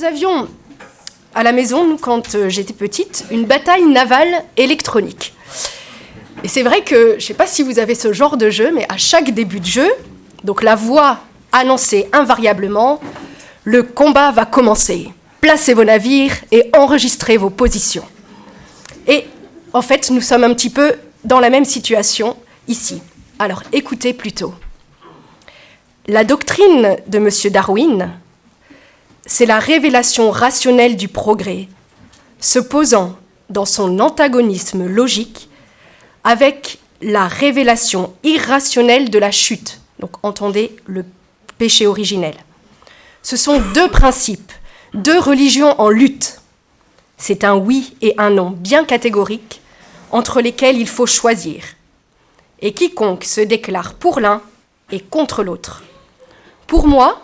nous avions à la maison, nous, quand j'étais petite, une bataille navale électronique. Et c'est vrai que, je ne sais pas si vous avez ce genre de jeu, mais à chaque début de jeu, donc la voix annonçait invariablement « Le combat va commencer. Placez vos navires et enregistrez vos positions. » Et en fait, nous sommes un petit peu dans la même situation ici. Alors, écoutez plutôt. La doctrine de M. Darwin, c'est la révélation rationnelle du progrès, se posant dans son antagonisme logique avec la révélation irrationnelle de la chute. Donc, entendez le péché originel. Ce sont deux principes, deux religions en lutte. C'est un oui et un non bien catégoriques entre lesquels il faut choisir. Et quiconque se déclare pour l'un est contre l'autre. Pour moi,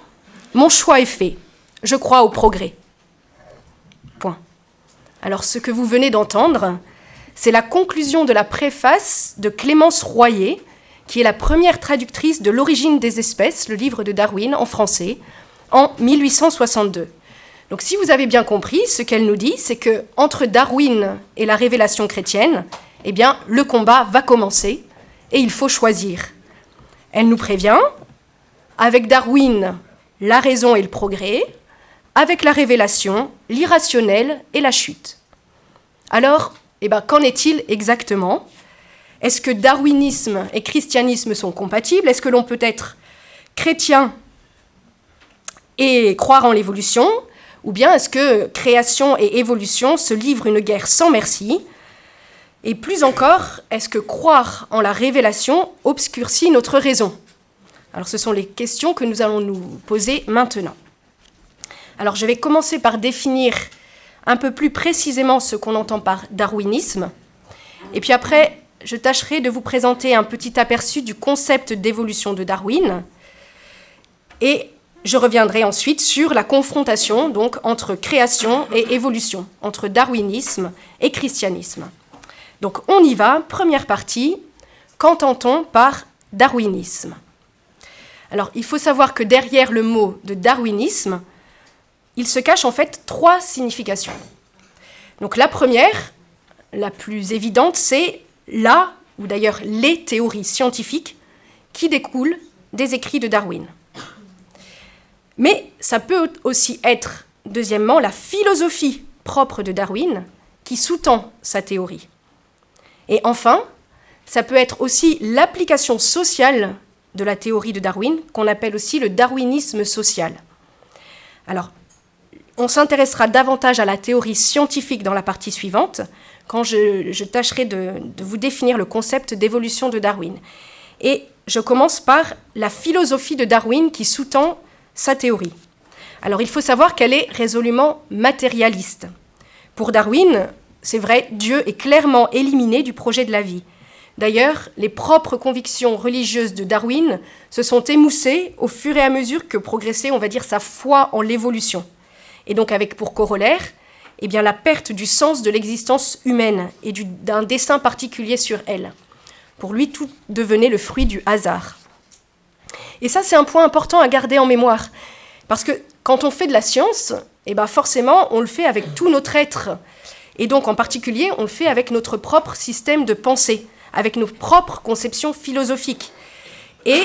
mon choix est fait. Je crois au progrès. Point. Alors, ce que vous venez d'entendre, c'est la conclusion de la préface de Clémence Royer, qui est la première traductrice de L'origine des espèces, le livre de Darwin en français, en 1862. Donc, si vous avez bien compris, ce qu'elle nous dit, c'est que entre Darwin et la révélation chrétienne, eh bien, le combat va commencer et il faut choisir. Elle nous prévient, avec Darwin, la raison et le progrès, avec la révélation, l'irrationnel et la chute. Alors, qu'en est-il exactement ? Est-ce que darwinisme et christianisme sont compatibles ? Est-ce que l'on peut être chrétien et croire en l'évolution ? Ou bien est-ce que création et évolution se livrent une guerre sans merci ? Et plus encore, est-ce que croire en la révélation obscurcit notre raison ? Alors ce sont les questions que nous allons nous poser maintenant. Alors je vais commencer par définir un peu plus précisément ce qu'on entend par darwinisme. Et puis après, je tâcherai de vous présenter un petit aperçu du concept d'évolution de Darwin. Et je reviendrai ensuite sur la confrontation donc, entre création et évolution, entre darwinisme et christianisme. Donc on y va, première partie, qu'entend-on par darwinisme ? Alors il faut savoir que derrière le mot de darwinisme, il se cache en fait 3 significations. Donc la première, la plus évidente, c'est la, ou d'ailleurs les théories scientifiques qui découlent des écrits de Darwin. Mais ça peut aussi être, deuxièmement, la philosophie propre de Darwin qui sous-tend sa théorie. Et enfin, ça peut être aussi l'application sociale de la théorie de Darwin, qu'on appelle aussi le darwinisme social. Alors, on s'intéressera davantage à la théorie scientifique dans la partie suivante, quand je tâcherai de vous définir le concept d'évolution de Darwin. Et je commence par la philosophie de Darwin qui sous-tend sa théorie. Alors, il faut savoir qu'elle est résolument matérialiste. Pour Darwin, c'est vrai, Dieu est clairement éliminé du projet de la vie. D'ailleurs, les propres convictions religieuses de Darwin se sont émoussées au fur et à mesure que progressait, on va dire, sa foi en l'évolution. Et donc avec pour corollaire, la perte du sens de l'existence humaine et d'un dessein particulier sur elle. Pour lui, tout devenait le fruit du hasard. Et ça, c'est un point important à garder en mémoire. Parce que quand on fait de la science, forcément, on le fait avec tout notre être. Et donc, en particulier, on le fait avec notre propre système de pensée, avec nos propres conceptions philosophiques. Et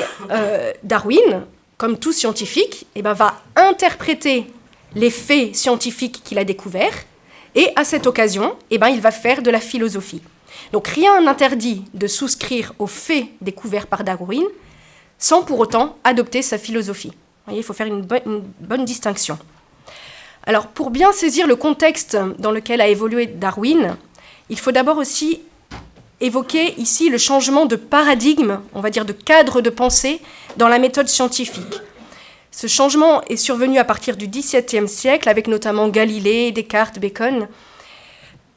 Darwin, comme tout scientifique, va interpréter les faits scientifiques qu'il a découverts, et à cette occasion, il va faire de la philosophie. Donc rien n'interdit de souscrire aux faits découverts par Darwin, sans pour autant adopter sa philosophie. Vous voyez, il faut faire une bonne distinction. Alors, pour bien saisir le contexte dans lequel a évolué Darwin, il faut d'abord aussi évoquer ici le changement de paradigme, on va dire de cadre de pensée, dans la méthode scientifique. Ce changement est survenu à partir du XVIIe siècle, avec notamment Galilée, Descartes, Bacon.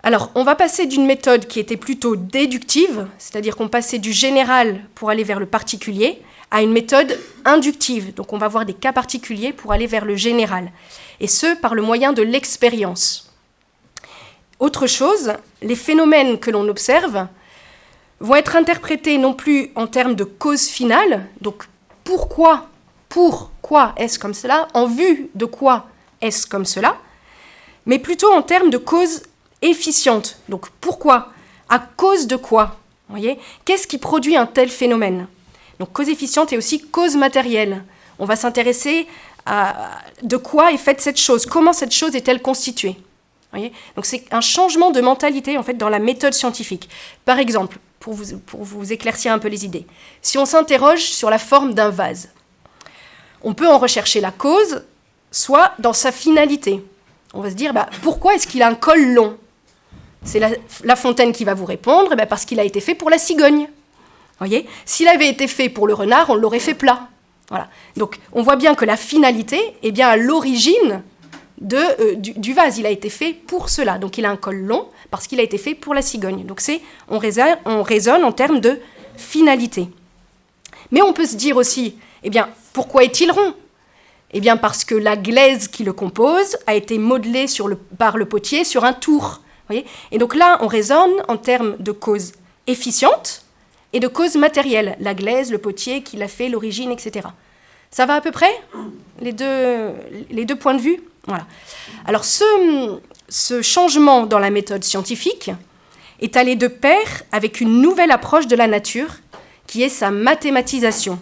Alors, on va passer d'une méthode qui était plutôt déductive, c'est-à-dire qu'on passait du général pour aller vers le particulier, à une méthode inductive. Donc, on va voir des cas particuliers pour aller vers le général, et ce, par le moyen de l'expérience. Autre chose, les phénomènes que l'on observe vont être interprétés non plus en termes de cause finale, donc pourquoi est-ce comme cela, en vue de quoi est-ce comme cela, mais plutôt en termes de cause efficiente. Donc pourquoi? À cause de quoi? Vous voyez? Qu'est-ce qui produit un tel phénomène? Donc cause efficiente et aussi cause matérielle. On va s'intéresser à de quoi est faite cette chose, comment cette chose est-elle constituée. Vous voyez? Donc c'est un changement de mentalité en fait dans la méthode scientifique. Par exemple, pour vous éclaircir un peu les idées, si on s'interroge sur la forme d'un vase, on peut en rechercher la cause, soit dans sa finalité. On va se dire, pourquoi est-ce qu'il a un col long? C'est la Fontaine qui va vous répondre, parce qu'il a été fait pour la cigogne. Voyez, s'il avait été fait pour le renard, on l'aurait fait plat. Voilà. Donc, on voit bien que la finalité est bien à l'origine du vase. Il a été fait pour cela. Donc, il a un col long parce qu'il a été fait pour la cigogne. Donc, on raisonne en termes de finalité. Mais on peut se dire aussi, pourquoi est-il rond? Parce que la glaise qui le compose a été modelée par le potier sur un tour. Voyez? Et donc là, on raisonne en termes de cause efficiente et de cause matérielle. La glaise, le potier qui l'a fait, l'origine, etc. Ça va à peu près, les deux points de vue? Voilà. Alors ce changement dans la méthode scientifique est allé de pair avec une nouvelle approche de la nature, qui est sa mathématisation.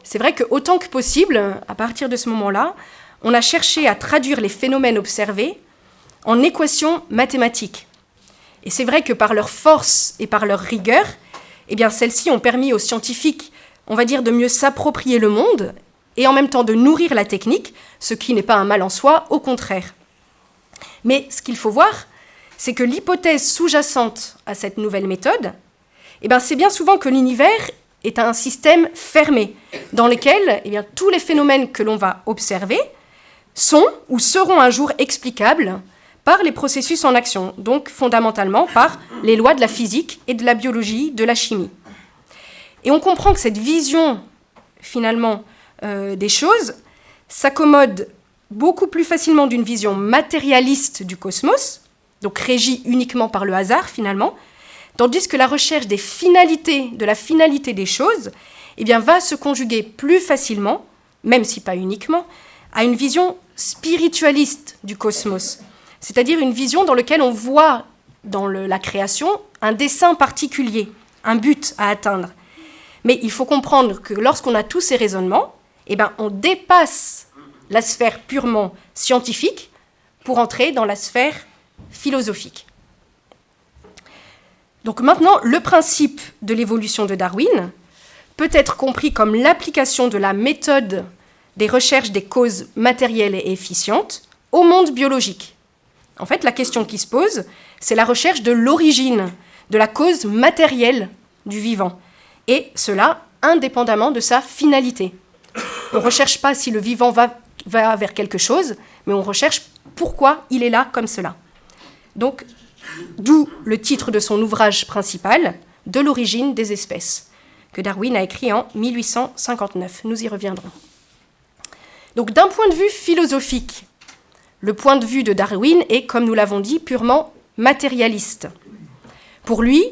C'est vrai qu'autant que possible, à partir de ce moment-là, on a cherché à traduire les phénomènes observés en équations mathématiques. Et c'est vrai que par leur force et par leur rigueur, celles-ci ont permis aux scientifiques, on va dire, de mieux s'approprier le monde et en même temps de nourrir la technique, ce qui n'est pas un mal en soi, au contraire. Mais ce qu'il faut voir, c'est que l'hypothèse sous-jacente à cette nouvelle méthode, c'est bien souvent que l'univers est un système fermé, dans lequel tous les phénomènes que l'on va observer sont ou seront un jour explicables par les processus en action, donc fondamentalement par les lois de la physique et de la biologie, de la chimie. Et on comprend que cette vision, finalement, des choses s'accommode beaucoup plus facilement d'une vision matérialiste du cosmos, donc régie uniquement par le hasard, finalement, tandis que la recherche de la finalité des choses, va se conjuguer plus facilement, même si pas uniquement, à une vision spiritualiste du cosmos, c'est-à-dire une vision dans laquelle on voit dans la création un dessein particulier, un but à atteindre. Mais il faut comprendre que lorsqu'on a tous ces raisonnements, on dépasse la sphère purement scientifique pour entrer dans la sphère philosophique. Donc maintenant, le principe de l'évolution de Darwin peut être compris comme l'application de la méthode des recherches des causes matérielles et efficientes au monde biologique. En fait, la question qui se pose, c'est la recherche de l'origine, de la cause matérielle du vivant, et cela indépendamment de sa finalité. On ne recherche pas si le vivant va vers quelque chose, mais on recherche pourquoi il est là comme cela. Donc, d'où le titre de son ouvrage principal, « De l'origine des espèces », que Darwin a écrit en 1859. Nous y reviendrons. Donc, d'un point de vue philosophique, le point de vue de Darwin est, comme nous l'avons dit, purement matérialiste. Pour lui,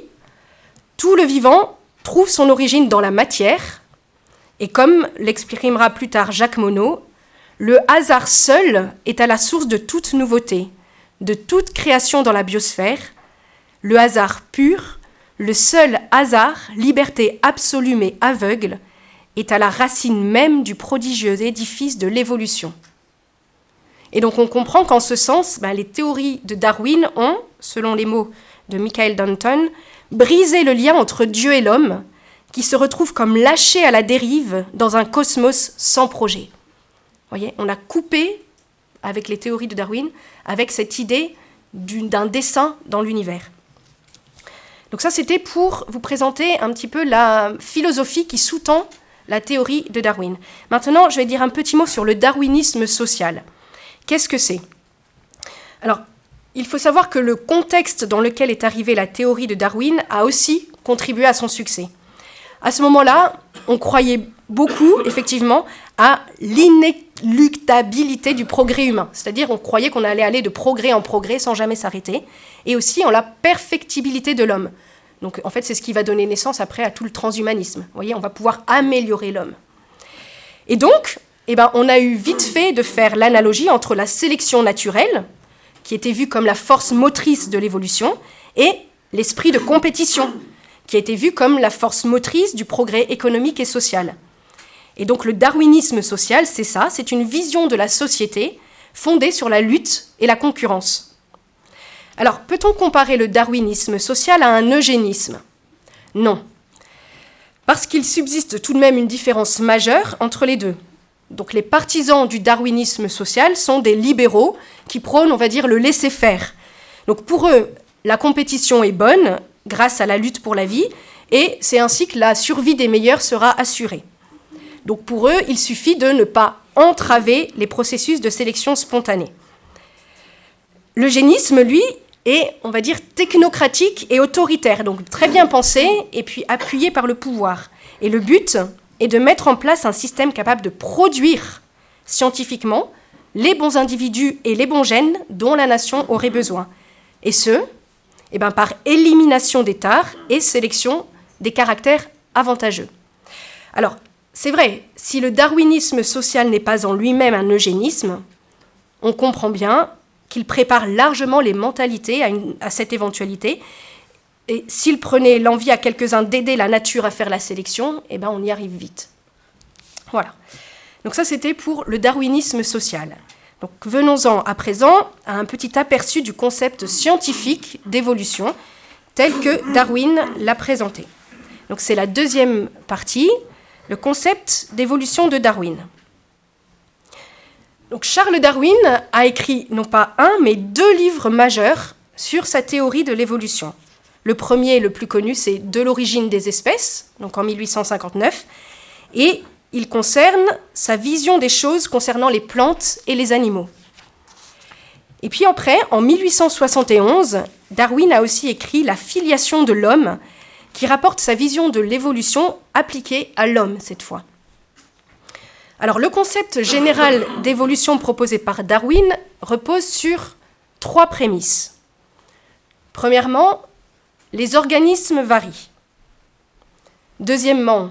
tout le vivant trouve son origine dans la matière, et comme l'exprimera plus tard Jacques Monod, le hasard seul est à la source de toute nouveauté, de toute création dans la biosphère, le hasard pur, le seul hasard, liberté absolue mais aveugle, est à la racine même du prodigieux édifice de l'évolution. Et donc on comprend qu'en ce sens, les théories de Darwin ont, selon les mots de Michael Danton, brisé le lien entre Dieu et l'homme, qui se retrouve comme lâché à la dérive dans un cosmos sans projet. Vous voyez, on a coupé, avec les théories de Darwin, avec cette idée d'un dessein dans l'univers. Donc ça, c'était pour vous présenter un petit peu la philosophie qui sous-tend la théorie de Darwin. Maintenant, je vais dire un petit mot sur le darwinisme social. Qu'est-ce que c'est? Alors, il faut savoir que le contexte dans lequel est arrivée la théorie de Darwin a aussi contribué à son succès. À ce moment-là, on croyait beaucoup, effectivement, à l'inéluctabilité du progrès humain. C'est-à-dire, on croyait qu'on allait aller de progrès en progrès sans jamais s'arrêter. Et aussi en la perfectibilité de l'homme. Donc, en fait, c'est ce qui va donner naissance après à tout le transhumanisme. Vous voyez, on va pouvoir améliorer l'homme. Et donc, on a eu vite fait de faire l'analogie entre la sélection naturelle, qui était vu comme la force motrice de l'évolution, et l'esprit de compétition, qui a été vu comme la force motrice du progrès économique et social. Et donc le darwinisme social, c'est ça, c'est une vision de la société fondée sur la lutte et la concurrence. Alors, peut-on comparer le darwinisme social à un eugénisme ? Non. Parce qu'il subsiste tout de même une différence majeure entre les deux. Donc les partisans du darwinisme social sont des libéraux qui prônent, on va dire, le laisser-faire. Donc pour eux, la compétition est bonne grâce à la lutte pour la vie, et c'est ainsi que la survie des meilleurs sera assurée. Donc pour eux, il suffit de ne pas entraver les processus de sélection spontanée. L'eugénisme, lui, est, on va dire, technocratique et autoritaire, donc très bien pensé et puis appuyé par le pouvoir. Et le but est de mettre en place un système capable de produire scientifiquement les bons individus et les bons gènes dont la nation aurait besoin. Et ce, par élimination des tares et sélection des caractères avantageux. Alors, c'est vrai, si le darwinisme social n'est pas en lui-même un eugénisme, on comprend bien qu'il prépare largement les mentalités à cette éventualité. Et s'il prenait l'envie à quelques-uns d'aider la nature à faire la sélection, on y arrive vite. Voilà. Donc ça, c'était pour le darwinisme social. Donc venons-en à présent à un petit aperçu du concept scientifique d'évolution tel que Darwin l'a présenté. Donc c'est la deuxième partie, le concept d'évolution de Darwin. Donc Charles Darwin a écrit non pas un, mais 2 livres majeurs sur sa théorie de l'évolution. Le premier, le plus connu, c'est « De l'origine des espèces », donc en 1859, et il concerne sa vision des choses concernant les plantes et les animaux. Et puis après, en 1871, Darwin a aussi écrit « La filiation de l'homme », qui rapporte sa vision de l'évolution appliquée à l'homme cette fois. Alors, le concept général d'évolution proposé par Darwin repose sur 3 prémices. Premièrement, les organismes varient. Deuxièmement,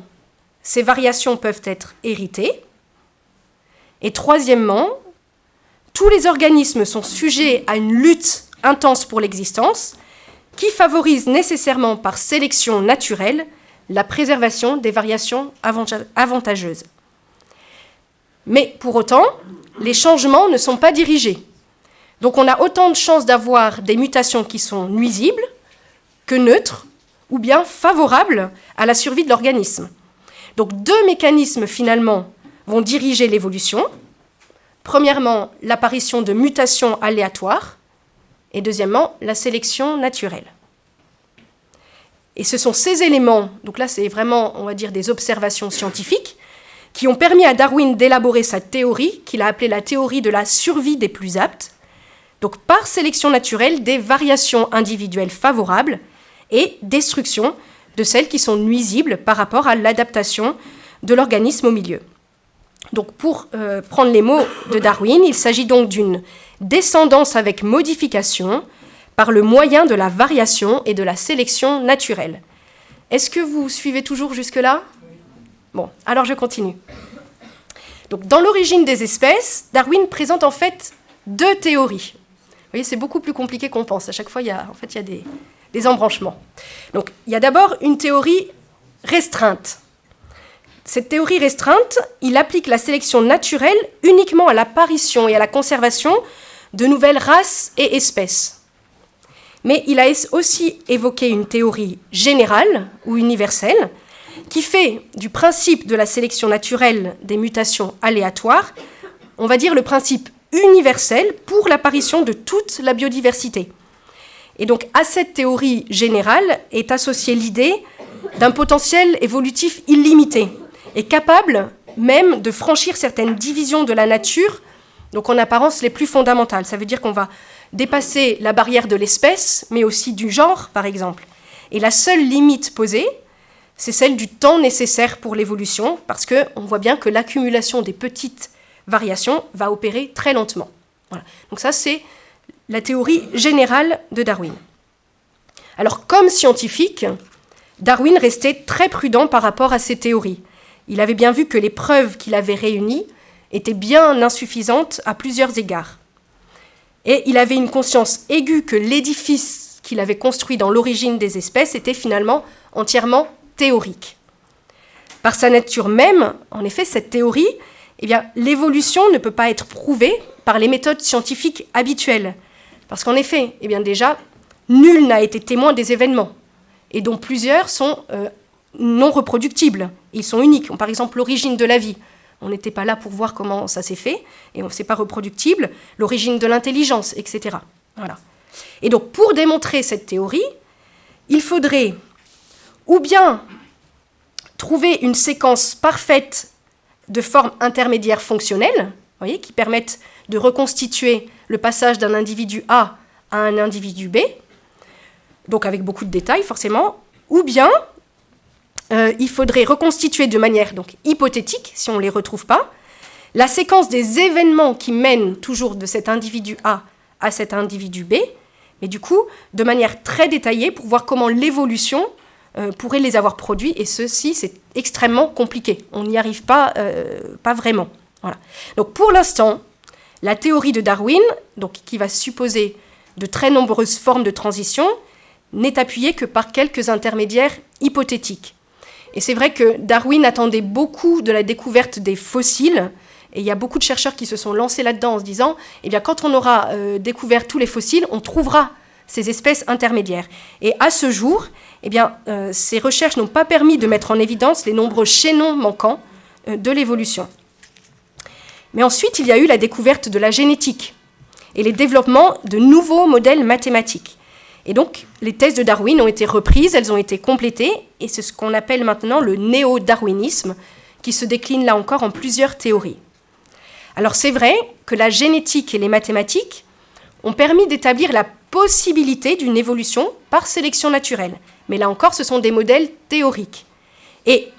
ces variations peuvent être héritées. Et troisièmement, tous les organismes sont sujets à une lutte intense pour l'existence qui favorise nécessairement par sélection naturelle la préservation des variations avantageuses. Mais pour autant, les changements ne sont pas dirigés. Donc on a autant de chances d'avoir des mutations qui sont nuisibles que neutres ou bien favorables à la survie de l'organisme. Donc 2 mécanismes finalement vont diriger l'évolution. Premièrement, l'apparition de mutations aléatoires et deuxièmement, la sélection naturelle. Et ce sont ces éléments, donc là c'est vraiment, on va dire, des observations scientifiques, qui ont permis à Darwin d'élaborer sa théorie, qu'il a appelée la théorie de la survie des plus aptes, donc par sélection naturelle des variations individuelles favorables et destruction de celles qui sont nuisibles par rapport à l'adaptation de l'organisme au milieu. Donc pour prendre les mots de Darwin, il s'agit donc d'une descendance avec modification par le moyen de la variation et de la sélection naturelle. Est-ce que vous suivez toujours jusque-là ? Bon, alors je continue. Donc, dans l'origine des espèces, Darwin présente en fait 2 théories. Vous voyez, c'est beaucoup plus compliqué qu'on pense. À chaque fois, il y a des embranchements. Donc, il y a d'abord une théorie restreinte. Cette théorie restreinte, il applique la sélection naturelle uniquement à l'apparition et à la conservation de nouvelles races et espèces. Mais il a aussi évoqué une théorie générale ou universelle qui fait du principe de la sélection naturelle des mutations aléatoires, on va dire le principe universel pour l'apparition de toute la biodiversité. Et donc à cette théorie générale est associée l'idée d'un potentiel évolutif illimité et capable même de franchir certaines divisions de la nature, donc en apparence les plus fondamentales. Ça veut dire qu'on va dépasser la barrière de l'espèce, mais aussi du genre, par exemple. Et la seule limite posée, c'est celle du temps nécessaire pour l'évolution, parce qu'on voit bien que l'accumulation des petites variations va opérer très lentement. Voilà. Donc ça, c'est la théorie générale de Darwin. Alors, comme scientifique, Darwin restait très prudent par rapport à ces théories. Il avait bien vu que les preuves qu'il avait réunies étaient bien insuffisantes à plusieurs égards. Et il avait une conscience aiguë que l'édifice qu'il avait construit dans l'origine des espèces était finalement entièrement théorique. Par sa nature même, en effet, cette théorie, eh bien, l'évolution ne peut pas être prouvée par les méthodes scientifiques habituelles. Parce qu'en effet, eh bien, déjà, nul n'a été témoin des événements, et dont plusieurs sont non reproductibles. Ils sont uniques. Par exemple, l'origine de la vie. On n'était pas là pour voir comment ça s'est fait, et c'est pas reproductible. L'origine de l'intelligence, etc. Voilà. Et donc, pour démontrer cette théorie, il faudrait ou bien trouver une séquence parfaite de formes intermédiaires fonctionnelles, voyez, qui permettent de reconstituer le passage d'un individu A à un individu B, donc avec beaucoup de détails forcément, ou bien il faudrait reconstituer de manière donc, hypothétique, si on ne les retrouve pas, la séquence des événements qui mènent toujours de cet individu A à cet individu B, mais du coup, de manière très détaillée pour voir comment l'évolution pourrait les avoir produits, et ceci, c'est extrêmement compliqué. On n'y arrive pas vraiment. Voilà. Donc pour l'instant, la théorie de Darwin, donc, qui va supposer de très nombreuses formes de transition, n'est appuyée que par quelques intermédiaires hypothétiques. Et c'est vrai que Darwin attendait beaucoup de la découverte des fossiles, et il y a beaucoup de chercheurs qui se sont lancés là-dedans en se disant, eh bien, quand on aura découvert tous les fossiles, on trouvera ces espèces intermédiaires. Et à ce jour, eh bien, ces recherches n'ont pas permis de mettre en évidence les nombreux chaînons manquants de l'évolution. Mais ensuite, il y a eu la découverte de la génétique et les développements de nouveaux modèles mathématiques. Et donc, les thèses de Darwin ont été reprises, elles ont été complétées, et c'est ce qu'on appelle maintenant le néo-darwinisme, qui se décline là encore en plusieurs théories. Alors c'est vrai que la génétique et les mathématiques ont permis d'établir la possibilité d'une évolution par sélection naturelle. Mais là encore, ce sont des modèles théoriques. Et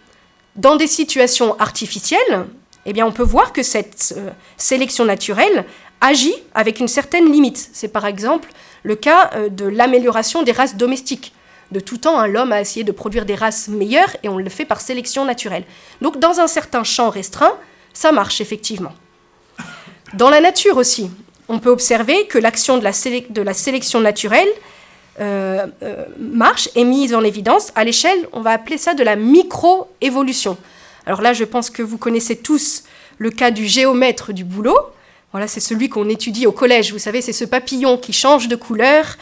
dans des situations artificielles, eh bien, on peut voir que cette sélection naturelle agit avec une certaine limite. C'est par exemple le cas de l'amélioration des races domestiques. De tout temps, l'homme a essayé de produire des races meilleures et on le fait par sélection naturelle. Donc dans un certain champ restreint, ça marche effectivement. Dans la nature aussi, on peut observer que l'action de la sélection naturelle marche, est mise en évidence à l'échelle, on va appeler ça de la micro-évolution. Alors là, je pense que vous connaissez tous le cas du géomètre du boulot. Voilà, c'est celui qu'on étudie au collège. Vous savez, c'est ce papillon qui change de couleur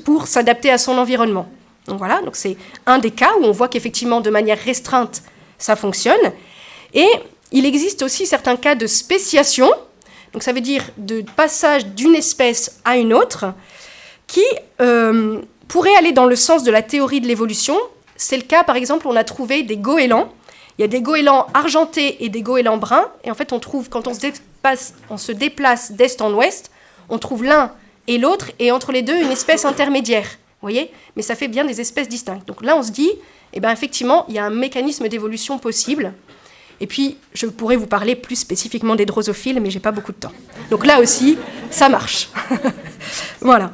pour s'adapter à son environnement. Donc voilà, donc c'est un des cas où on voit qu'effectivement, de manière restreinte, ça fonctionne. Et il existe aussi certains cas de spéciation, donc ça veut dire de passage d'une espèce à une autre, qui pourrait aller dans le sens de la théorie de l'évolution. C'est le cas, par exemple, on a trouvé des goélands. Il y a des goélands argentés et des goélands bruns. Et en fait, on trouve, quand on se déplace d'est en ouest, on trouve l'un et l'autre, et entre les deux, une espèce intermédiaire. Vous voyez ? Mais ça fait bien des espèces distinctes. Donc là, on se dit, eh bien, effectivement, il y a un mécanisme d'évolution possible. Et puis, je pourrais vous parler plus spécifiquement des drosophiles, mais je n'ai pas beaucoup de temps. Donc là aussi, ça marche. Voilà.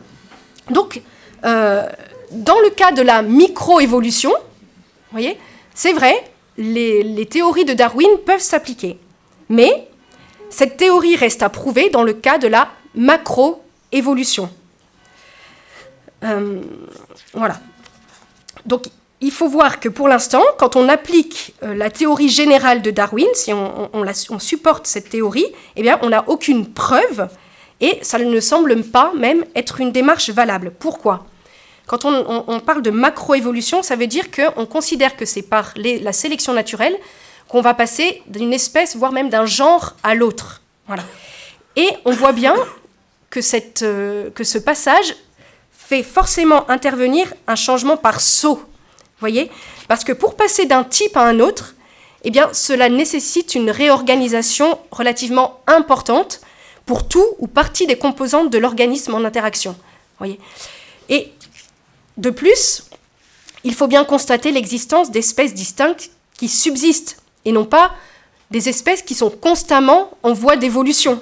Donc, dans le cas de la microévolution, vous voyez, c'est vrai, les théories de Darwin peuvent s'appliquer. Mais cette théorie reste à prouver dans le cas de la macroévolution. Voilà. Donc, il faut voir que pour l'instant, quand on applique la théorie générale de Darwin, si on supporte cette théorie, eh bien, on n'a aucune preuve et ça ne semble pas même être une démarche valable. Pourquoi ? Quand on parle de macroévolution, ça veut dire qu'on considère que c'est par la sélection naturelle qu'on va passer d'une espèce, voire même d'un genre à l'autre. Voilà. Et on voit bien que ce passage fait forcément intervenir un changement par saut. Voyez ? Parce que pour passer d'un type à un autre, eh bien, cela nécessite une réorganisation relativement importante pour tout ou partie des composantes de l'organisme en interaction. Voyez ? Et de plus, il faut bien constater l'existence d'espèces distinctes qui subsistent et non pas des espèces qui sont constamment en voie d'évolution.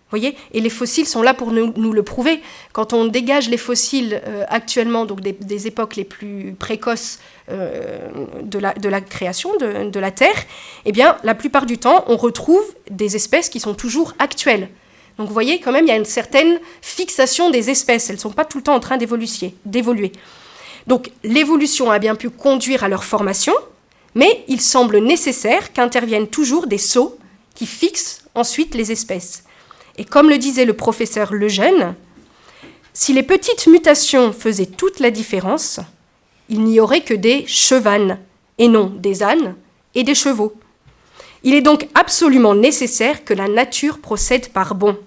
Voyez ? Et les fossiles sont là pour nous le prouver. Quand on dégage les fossiles actuellement, donc des époques les plus précoces de la création de la Terre, eh bien, la plupart du temps, on retrouve des espèces qui sont toujours actuelles. Donc vous voyez, quand même, il y a une certaine fixation des espèces. Elles ne sont pas tout le temps en train d'évoluer. Donc l'évolution a bien pu conduire à leur formation, mais il semble nécessaire qu'interviennent toujours des sauts qui fixent ensuite les espèces. Et comme le disait le professeur Lejeune, si les petites mutations faisaient toute la différence, il n'y aurait que des chevanes, et non des ânes et des chevaux. Il est donc absolument nécessaire que la nature procède par bond.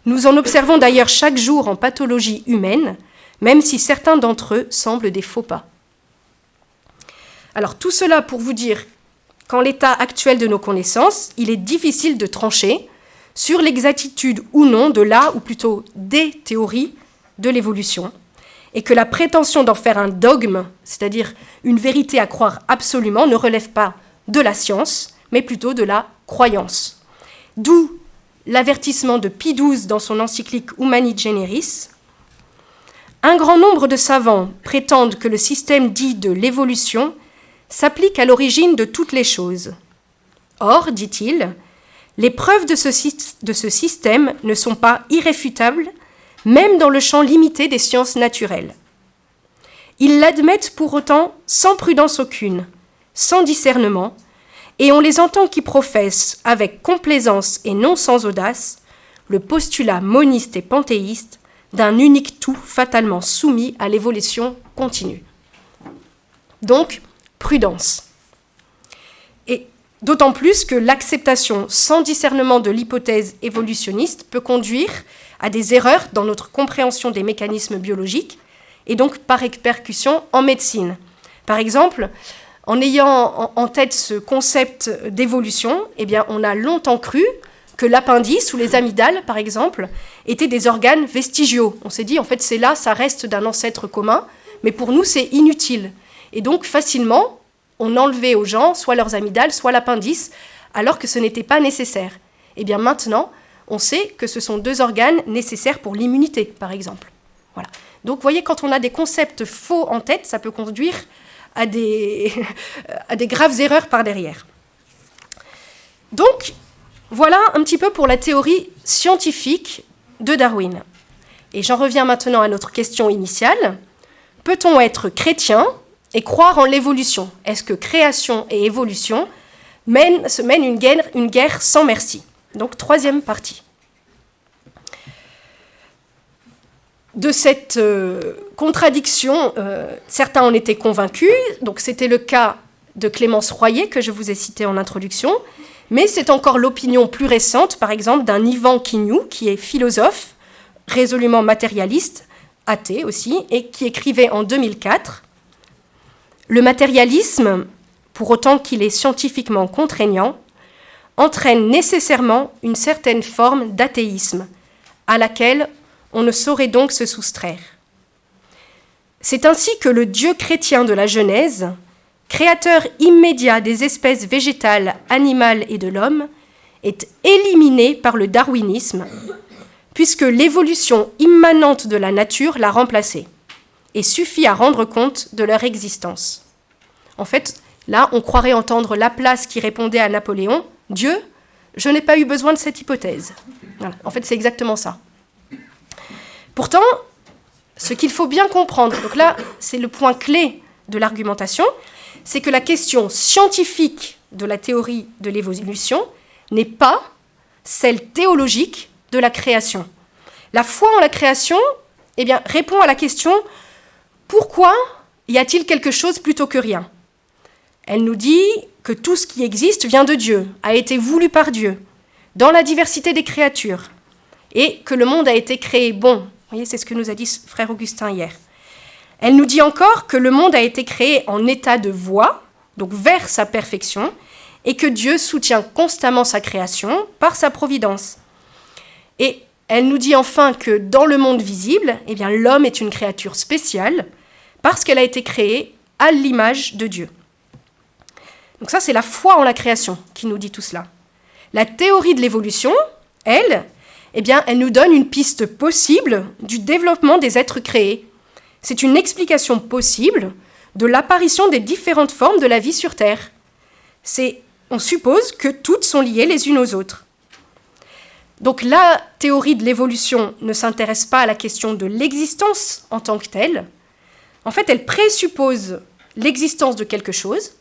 Nous en observons d'ailleurs chaque jour en pathologie humaine, même si certains d'entre eux semblent des faux pas. Alors tout cela pour vous dire qu'en l'état actuel de nos connaissances, il est difficile de trancher sur l'exactitude ou non de la, ou plutôt des théories de l'évolution, et que la prétention d'en faire un dogme, c'est-à-dire une vérité à croire absolument, ne relève pas de la science, mais plutôt de la croyance. D'où l'avertissement de Pie XII dans son encyclique Humani Generis. Un grand nombre de savants prétendent que le système dit de l'évolution s'applique à l'origine de toutes les choses. Or, dit-il, les preuves de ce système ne sont pas irréfutables, même dans le champ limité des sciences naturelles. Ils l'admettent pour autant sans prudence aucune, sans discernement, et on les entend qui professent, avec complaisance et non sans audace, le postulat moniste et panthéiste d'un unique tout fatalement soumis à l'évolution continue. Donc, prudence. Et d'autant plus que l'acceptation sans discernement de l'hypothèse évolutionniste peut conduire à des erreurs dans notre compréhension des mécanismes biologiques et donc par répercussion en médecine. Par exemple, en ayant en tête ce concept d'évolution, eh bien, on a longtemps cru que l'appendice ou les amygdales, par exemple, étaient des organes vestigiaux. On s'est dit, en fait, c'est là, ça reste d'un ancêtre commun, mais pour nous, c'est inutile. Et donc, facilement, on enlevait aux gens soit leurs amygdales, soit l'appendice, alors que ce n'était pas nécessaire. Eh bien, maintenant, on sait que ce sont deux organes nécessaires pour l'immunité, par exemple. Voilà. Donc, vous voyez, quand on a des concepts faux en tête, ça peut conduire à des graves erreurs par derrière. Donc, voilà un petit peu pour la théorie scientifique de Darwin. Et j'en reviens maintenant à notre question initiale. Peut-on être chrétien et croire en l'évolution? Est-ce que création et évolution se mènent une guerre sans merci? Donc, troisième partie. De cette contradiction, certains en étaient convaincus. Donc, c'était le cas de Clémence Royer, que je vous ai cité en introduction. Mais c'est encore l'opinion plus récente, par exemple, d'un Ivan Quignou, qui est philosophe, résolument matérialiste, athée aussi, et qui écrivait en 2004 « Le matérialisme, pour autant qu'il est scientifiquement contraignant, entraîne nécessairement une certaine forme d'athéisme, à laquelle on ne saurait donc se soustraire. C'est ainsi que le Dieu chrétien de la Genèse, créateur immédiat des espèces végétales, animales et de l'homme, est éliminé par le darwinisme, puisque l'évolution immanente de la nature l'a remplacé, et suffit à rendre compte de leur existence. » En fait, là, on croirait entendre Laplace qui répondait à Napoléon « Dieu, je n'ai pas eu besoin de cette hypothèse. » Voilà. En fait, c'est exactement ça. Pourtant, ce qu'il faut bien comprendre, donc là, c'est le point clé de l'argumentation, c'est que la question scientifique de la théorie de l'évolution n'est pas celle théologique de la création. La foi en la création, eh bien, répond à la question « Pourquoi y a-t-il quelque chose plutôt que rien ?» Elle nous dit que tout ce qui existe vient de Dieu, a été voulu par Dieu, dans la diversité des créatures, et que le monde a été créé bon. Vous voyez, c'est ce que nous a dit frère Augustin hier. Elle nous dit encore que le monde a été créé en état de voie, donc vers sa perfection, et que Dieu soutient constamment sa création par sa providence. Et elle nous dit enfin que dans le monde visible, eh bien, l'homme est une créature spéciale parce qu'elle a été créée à l'image de Dieu. Donc ça, c'est la foi en la création qui nous dit tout cela. La théorie de l'évolution, elle, eh bien, elle nous donne une piste possible du développement des êtres créés. C'est une explication possible de l'apparition des différentes formes de la vie sur Terre. On suppose que toutes sont liées les unes aux autres. Donc la théorie de l'évolution ne s'intéresse pas à la question de l'existence en tant que telle. En fait, elle présuppose l'existence de quelque chose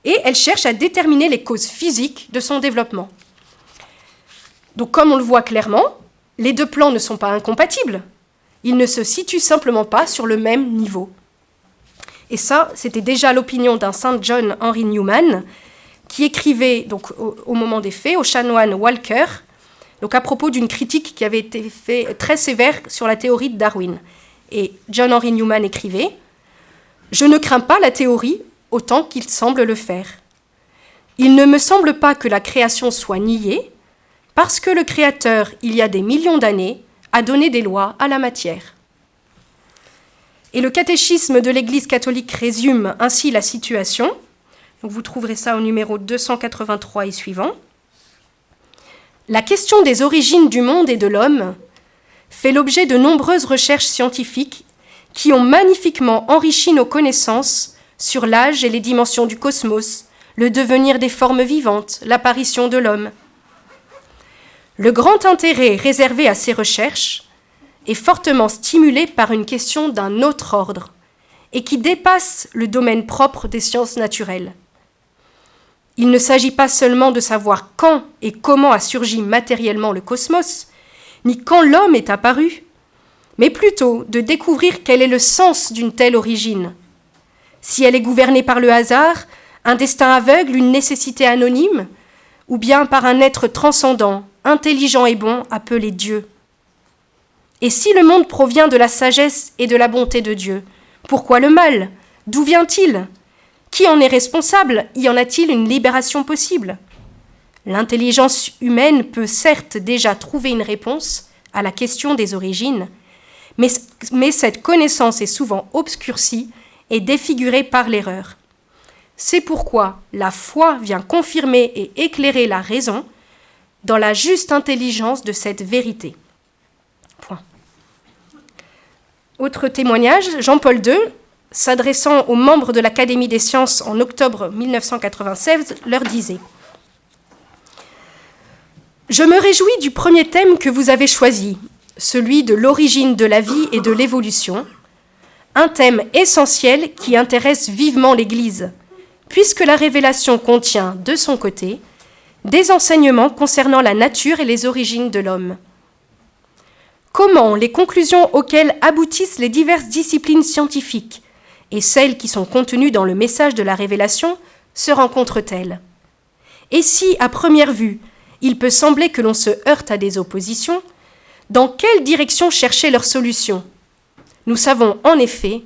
et elle cherche à déterminer les causes physiques de son développement. Donc comme on le voit clairement, les deux plans ne sont pas incompatibles. Ils ne se situent simplement pas sur le même niveau. Et ça, c'était déjà l'opinion d'un Saint John Henry Newman, qui écrivait donc, au moment des faits au chanoine Walker, donc à propos d'une critique qui avait été faite très sévère sur la théorie de Darwin. Et John Henry Newman écrivait « Je ne crains pas la théorie autant qu'il semble le faire. Il ne me semble pas que la création soit niée, parce que le Créateur, il y a des millions d'années, a donné des lois à la matière. » Et le catéchisme de l'Église catholique résume ainsi la situation. Donc vous trouverez ça au numéro 283 et suivant. La question des origines du monde et de l'homme fait l'objet de nombreuses recherches scientifiques qui ont magnifiquement enrichi nos connaissances sur l'âge et les dimensions du cosmos, le devenir des formes vivantes, l'apparition de l'homme. Le grand intérêt réservé à ces recherches est fortement stimulé par une question d'un autre ordre et qui dépasse le domaine propre des sciences naturelles. Il ne s'agit pas seulement de savoir quand et comment a surgi matériellement le cosmos, ni quand l'homme est apparu, mais plutôt de découvrir quel est le sens d'une telle origine. Si elle est gouvernée par le hasard, un destin aveugle, une nécessité anonyme, ou bien par un être transcendant, intelligent et bon, appelé Dieu. Et si le monde provient de la sagesse et de la bonté de Dieu, pourquoi le mal ? D'où vient-il ? Qui en est responsable ? Y en a-t-il une libération possible ? L'intelligence humaine peut certes déjà trouver une réponse à la question des origines, mais cette connaissance est souvent obscurcie et défigurée par l'erreur. C'est pourquoi la foi vient confirmer et éclairer la raison dans la juste intelligence de cette vérité. Point. Autre témoignage, Jean-Paul II, s'adressant aux membres de l'Académie des sciences en octobre 1996, leur disait « Je me réjouis du premier thème que vous avez choisi, celui de l'origine de la vie et de l'évolution, un thème essentiel qui intéresse vivement l'Église, puisque la révélation contient, de son côté, des enseignements concernant la nature et les origines de l'homme. Comment les conclusions auxquelles aboutissent les diverses disciplines scientifiques et celles qui sont contenues dans le message de la révélation se rencontrent-elles ? Et si, à première vue, il peut sembler que l'on se heurte à des oppositions, dans quelle direction chercher leur solution ? Nous savons en effet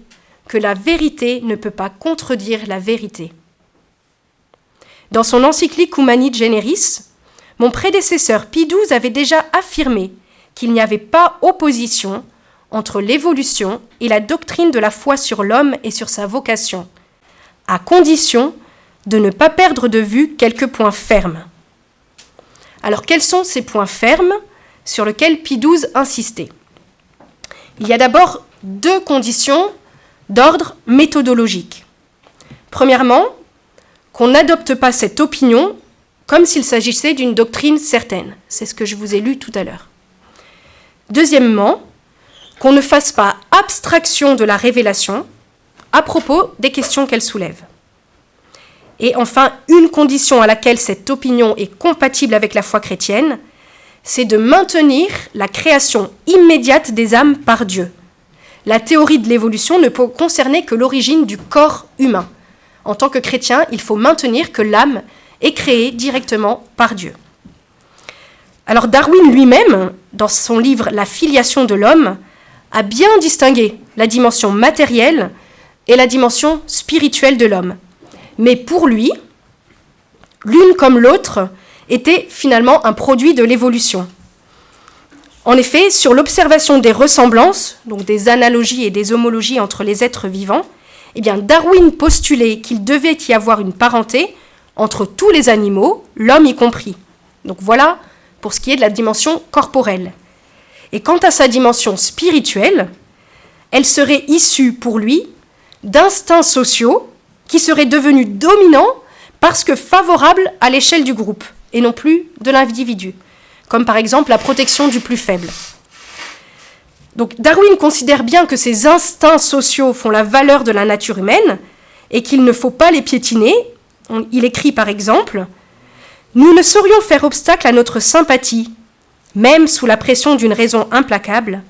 que la vérité ne peut pas contredire la vérité. Dans son encyclique Humani Generis, mon prédécesseur Pie XII avait déjà affirmé qu'il n'y avait pas opposition entre l'évolution et la doctrine de la foi sur l'homme et sur sa vocation, à condition de ne pas perdre de vue quelques points fermes. Alors, quels sont ces points fermes sur lesquels Pie XII insistait ? Il y a d'abord deux conditions d'ordre méthodologique. Premièrement, qu'on n'adopte pas cette opinion comme s'il s'agissait d'une doctrine certaine. C'est ce que je vous ai lu tout à l'heure. Deuxièmement, qu'on ne fasse pas abstraction de la révélation à propos des questions qu'elle soulève. Et enfin, une condition à laquelle cette opinion est compatible avec la foi chrétienne, c'est de maintenir la création immédiate des âmes par Dieu. La théorie de l'évolution ne peut concerner que l'origine du corps humain. En tant que chrétien, il faut maintenir que l'âme est créée directement par Dieu. Alors Darwin lui-même, dans son livre « La filiation de l'homme », a bien distingué la dimension matérielle et la dimension spirituelle de l'homme. Mais pour lui, l'une comme l'autre était finalement un produit de l'évolution. En effet, sur l'observation des ressemblances, donc des analogies et des homologies entre les êtres vivants, eh bien Darwin postulait qu'il devait y avoir une parenté entre tous les animaux, l'homme y compris. Donc voilà pour ce qui est de la dimension corporelle. Et quant à sa dimension spirituelle, elle serait issue pour lui d'instincts sociaux qui seraient devenus dominants parce que favorables à l'échelle du groupe et non plus de l'individu. comme par exemple la protection du plus faible. Donc Darwin considère bien que ces instincts sociaux font la valeur de la nature humaine et qu'il ne faut pas les piétiner. Il écrit par exemple « Nous ne saurions faire obstacle à notre sympathie, même sous la pression d'une raison implacable,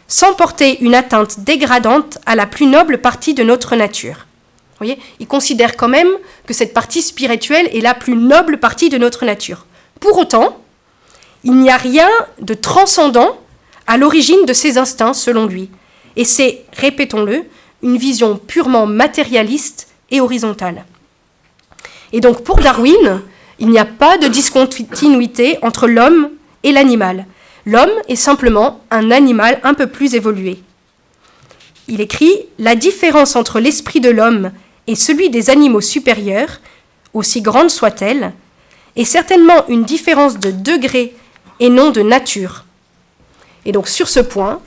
sans porter une atteinte dégradante à la plus noble partie de notre nature. » Vous voyez, il considère quand même que cette partie spirituelle est la plus noble partie de notre nature. Pour autant, il n'y a rien de transcendant à l'origine de ces instincts, selon lui. Et c'est, répétons-le, une vision purement matérialiste et horizontale. Et donc, pour Darwin, il n'y a pas de discontinuité entre l'homme et l'animal. L'homme est simplement un animal un peu plus évolué. Il écrit « La différence entre l'esprit de l'homme et celui des animaux supérieurs, aussi grande soit-elle, est certainement une différence de degré et non de nature. » Et donc sur ce point,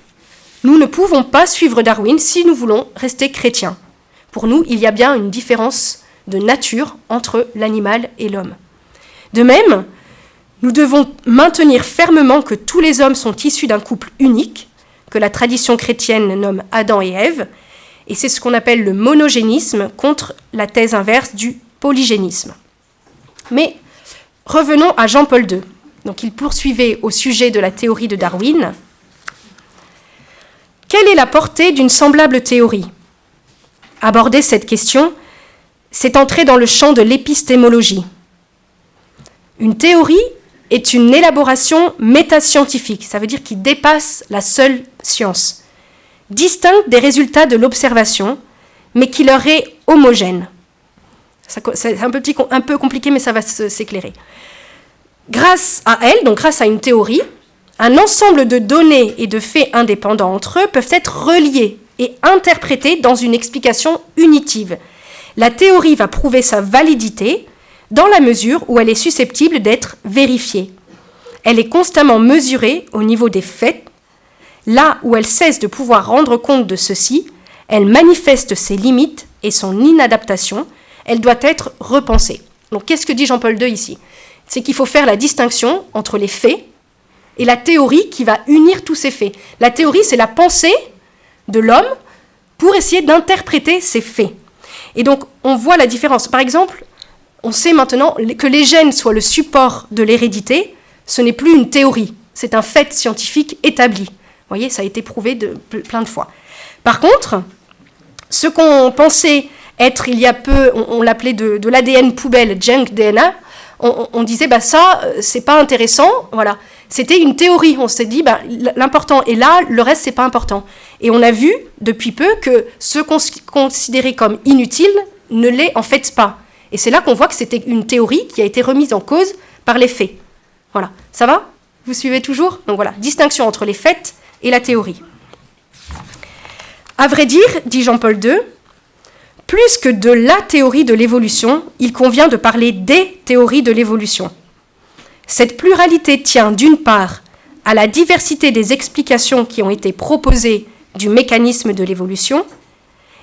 nous ne pouvons pas suivre Darwin si nous voulons rester chrétiens. Pour nous, il y a bien une différence de nature entre l'animal et l'homme. De même, nous devons maintenir fermement que tous les hommes sont issus d'un couple unique, que la tradition chrétienne nomme Adam et Ève, et c'est ce qu'on appelle le monogénisme contre la thèse inverse du polygénisme. Mais revenons à Jean-Paul II. Donc il poursuivait au sujet de la théorie de Darwin. Quelle est la portée d'une semblable théorie ? Aborder cette question, c'est entrer dans le champ de l'épistémologie. Une théorie est une élaboration métascientifique, ça veut dire qui dépasse la seule science, distincte des résultats de l'observation, mais qui leur est homogène. C'est un peu compliqué, mais ça va s'éclairer. Grâce à elle, donc grâce à une théorie, un ensemble de données et de faits indépendants entre eux peuvent être reliés et interprétés dans une explication unitive. La théorie va prouver sa validité dans la mesure où elle est susceptible d'être vérifiée. Elle est constamment mesurée au niveau des faits. Là où elle cesse de pouvoir rendre compte de ceci, elle manifeste ses limites et son inadaptation. Elle doit être repensée. Donc qu'est-ce que dit Jean-Paul II ici ? C'est qu'il faut faire la distinction entre les faits et la théorie qui va unir tous ces faits. La théorie, c'est la pensée de l'homme pour essayer d'interpréter ces faits. Et donc, on voit la différence. Par exemple, on sait maintenant que les gènes soient le support de l'hérédité, ce n'est plus une théorie, c'est un fait scientifique établi. Vous voyez, ça a été prouvé plein de fois. Par contre, ce qu'on pensait être il y a peu, on l'appelait de l'ADN poubelle, junk DNA, on disait, ça, c'est pas intéressant, voilà. C'était une théorie, on s'est dit, l'important est là, le reste, c'est pas important. Et on a vu, depuis peu, que ce qu'on considérait comme inutile ne l'est en fait pas. Et c'est là qu'on voit que c'était une théorie qui a été remise en cause par les faits. Voilà, ça va ? Vous suivez toujours ? Donc voilà, distinction entre les faits et la théorie. À vrai dire, dit Jean-Paul II, plus que de la théorie de l'évolution, il convient de parler des théories de l'évolution. Cette pluralité tient d'une part à la diversité des explications qui ont été proposées du mécanisme de l'évolution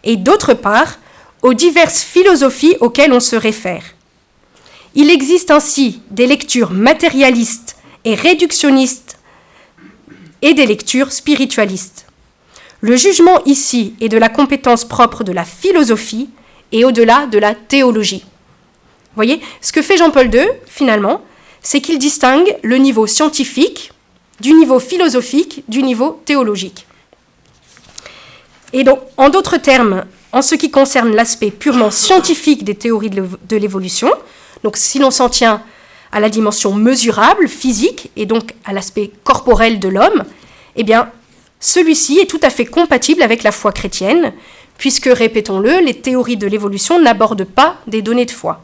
et d'autre part aux diverses philosophies auxquelles on se réfère. Il existe ainsi des lectures matérialistes et réductionnistes et des lectures spiritualistes. Le jugement ici est de la compétence propre de la philosophie et au-delà de la théologie. Vous voyez, ce que fait Jean-Paul II, finalement, c'est qu'il distingue le niveau scientifique du niveau philosophique, du niveau théologique. Et donc, en d'autres termes, en ce qui concerne l'aspect purement scientifique des théories de l'évolution, donc si l'on s'en tient à la dimension mesurable, physique, et donc à l'aspect corporel de l'homme, eh bien, celui-ci est tout à fait compatible avec la foi chrétienne, puisque, répétons-le, les théories de l'évolution n'abordent pas des données de foi.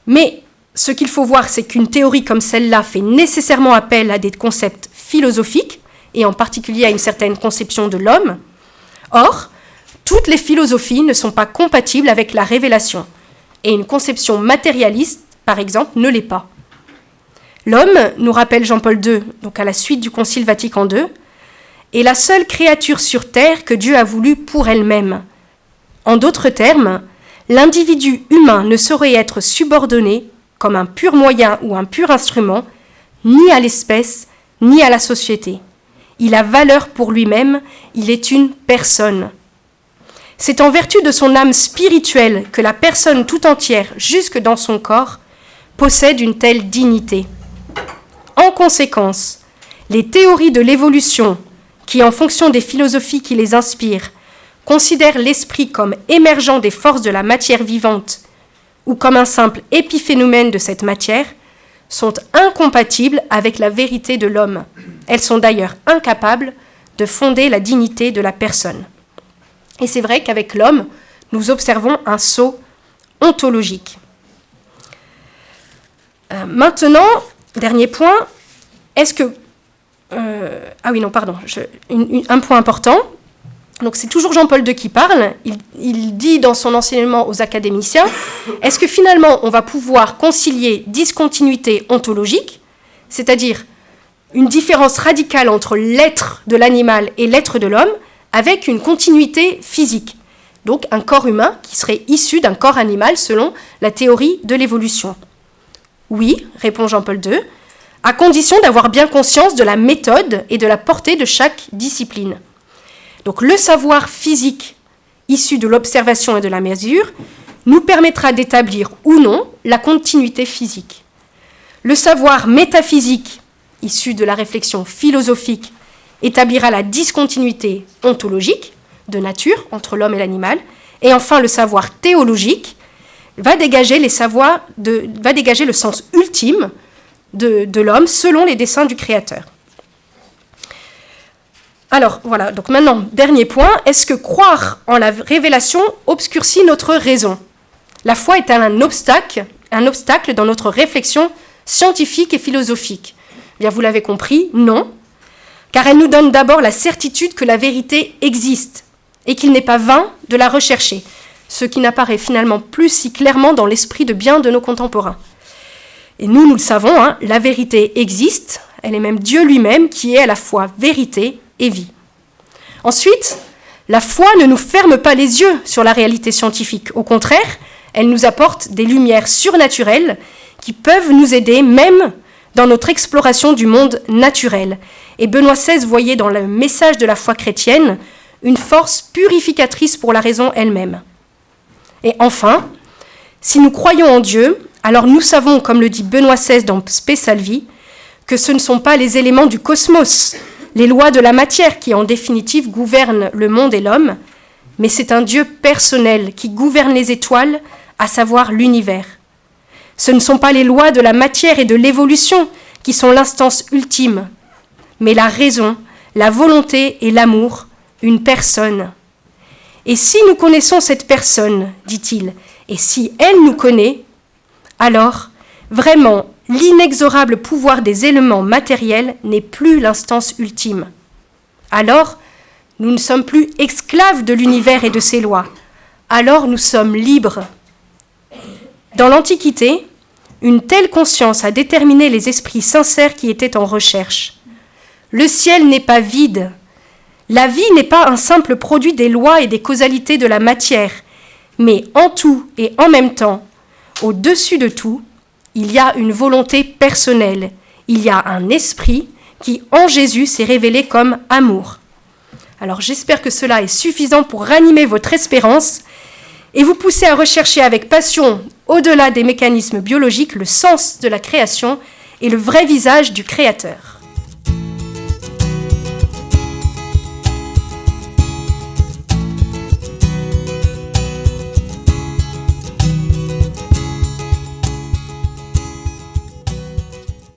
Mais ce qu'il faut voir, c'est qu'une théorie comme celle-là fait nécessairement appel à des concepts philosophiques, et en particulier à une certaine conception de l'homme. Or, toutes les philosophies ne sont pas compatibles avec la révélation, et une conception matérialiste, par exemple, ne l'est pas. L'homme, nous rappelle Jean-Paul II, donc à la suite du Concile Vatican II, est la seule créature sur terre que Dieu a voulu pour elle-même. En d'autres termes, l'individu humain ne saurait être subordonné, comme un pur moyen ou un pur instrument, ni à l'espèce, ni à la société. Il a valeur pour lui-même, il est une personne. C'est en vertu de son âme spirituelle que la personne tout entière, jusque dans son corps, possède une telle dignité. En conséquence, les théories de l'évolution, qui, en fonction des philosophies qui les inspirent, considèrent l'esprit comme émergeant des forces de la matière vivante ou comme un simple épiphénomène de cette matière, sont incompatibles avec la vérité de l'homme. Elles sont d'ailleurs incapables de fonder la dignité de la personne. Et c'est vrai qu'avec l'homme, nous observons un saut ontologique. Maintenant, dernier point, est-ce que... un point important. Donc c'est toujours Jean-Paul II qui parle. Il dit dans son enseignement aux académiciens, est-ce que finalement on va pouvoir concilier discontinuité ontologique, c'est-à-dire une différence radicale entre l'être de l'animal et l'être de l'homme, avec une continuité physique, donc un corps humain qui serait issu d'un corps animal selon la théorie de l'évolution? Oui, répond Jean-Paul II, à condition d'avoir bien conscience de la méthode et de la portée de chaque discipline. Donc le savoir physique issu de l'observation et de la mesure nous permettra d'établir ou non la continuité physique. Le savoir métaphysique issu de la réflexion philosophique établira la discontinuité ontologique de nature entre l'homme et l'animal. Et enfin, le savoir théologique va dégager le sens ultime de l'homme selon les desseins du Créateur. Alors voilà, donc maintenant, dernier point, est-ce que croire en la révélation obscurcit notre raison? La foi est-elle un obstacle dans notre réflexion scientifique et philosophique? Eh bien, vous l'avez compris, non, car elle nous donne d'abord la certitude que la vérité existe et qu'il n'est pas vain de la rechercher, ce qui n'apparaît finalement plus si clairement dans l'esprit de bien de nos contemporains. Et nous le savons, la vérité existe, elle est même Dieu lui-même qui est à la fois vérité et vie. Ensuite, la foi ne nous ferme pas les yeux sur la réalité scientifique. Au contraire, elle nous apporte des lumières surnaturelles qui peuvent nous aider même dans notre exploration du monde naturel. Et Benoît XVI voyait dans le message de la foi chrétienne une force purificatrice pour la raison elle-même. Et enfin, si nous croyons en Dieu, alors nous savons, comme le dit Benoît XVI dans Spe Salvi, que ce ne sont pas les éléments du cosmos, les lois de la matière qui en définitive gouvernent le monde et l'homme, mais c'est un Dieu personnel qui gouverne les étoiles, à savoir l'univers. Ce ne sont pas les lois de la matière et de l'évolution qui sont l'instance ultime, mais la raison, la volonté et l'amour, une personne. Et si nous connaissons cette personne, dit-il, et si elle nous connaît, alors, vraiment, l'inexorable pouvoir des éléments matériels n'est plus l'instance ultime. Alors, nous ne sommes plus esclaves de l'univers et de ses lois. Alors, nous sommes libres. Dans l'Antiquité, une telle conscience a déterminé les esprits sincères qui étaient en recherche. Le ciel n'est pas vide. La vie n'est pas un simple produit des lois et des causalités de la matière, mais en tout et en même temps, au-dessus de tout, il y a une volonté personnelle, il y a un esprit qui, en Jésus, s'est révélé comme amour. Alors j'espère que cela est suffisant pour ranimer votre espérance et vous pousser à rechercher avec passion, au-delà des mécanismes biologiques, le sens de la création et le vrai visage du Créateur.